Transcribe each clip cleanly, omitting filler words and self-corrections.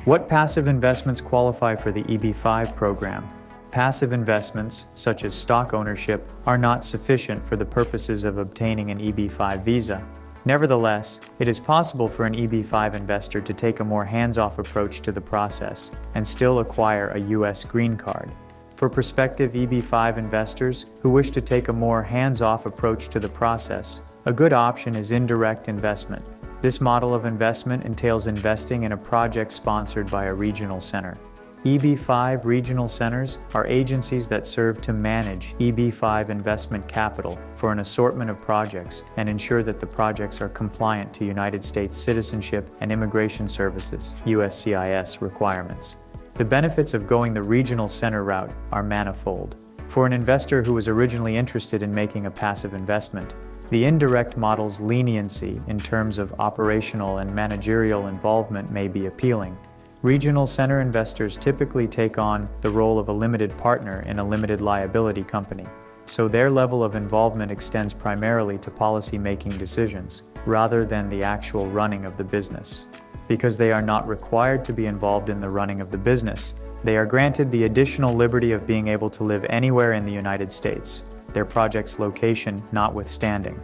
What passive investments qualify for the EB-5 program? Passive investments, such as stock ownership, are not sufficient for the purposes of obtaining an EB-5 visa. Nevertheless, it is possible for an EB-5 investor to take a more hands-off approach to the process and still acquire a U.S. green card. For prospective EB-5 investors who wish to take a more hands-off approach to the process, a good option is indirect investment. This model of investment entails investing in a project sponsored by a regional center. EB-5 regional centers are agencies that serve to manage EB-5 investment capital for an assortment of projects and ensure that the projects are compliant to United States Citizenship and Immigration Services (USCIS) requirements. The benefits of going the regional center route are manifold. For an investor who was originally interested in making a passive investment, the indirect model's leniency in terms of operational and managerial involvement may be appealing. Regional center investors typically take on the role of a limited partner in a limited liability company, so their level of involvement extends primarily to policy-making decisions, rather than the actual running of the business. Because they are not required to be involved in the running of the business, they are granted the additional liberty of being able to live anywhere in the United States, their project's location notwithstanding.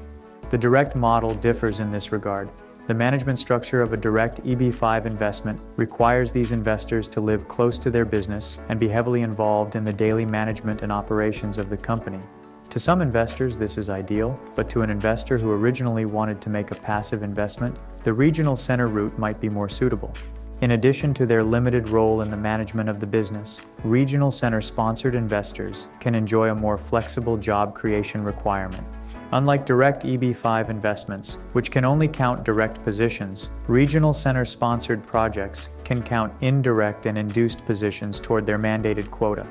The direct model differs in this regard. The management structure of a direct EB-5 investment requires these investors to live close to their business and be heavily involved in the daily management and operations of the company. To some investors, this is ideal, but to an investor who originally wanted to make a passive investment, the regional center route might be more suitable. In addition to their limited role in the management of the business, regional center-sponsored investors can enjoy a more flexible job creation requirement. Unlike direct EB-5 investments, which can only count direct positions, regional center-sponsored projects can count indirect and induced positions toward their mandated quota.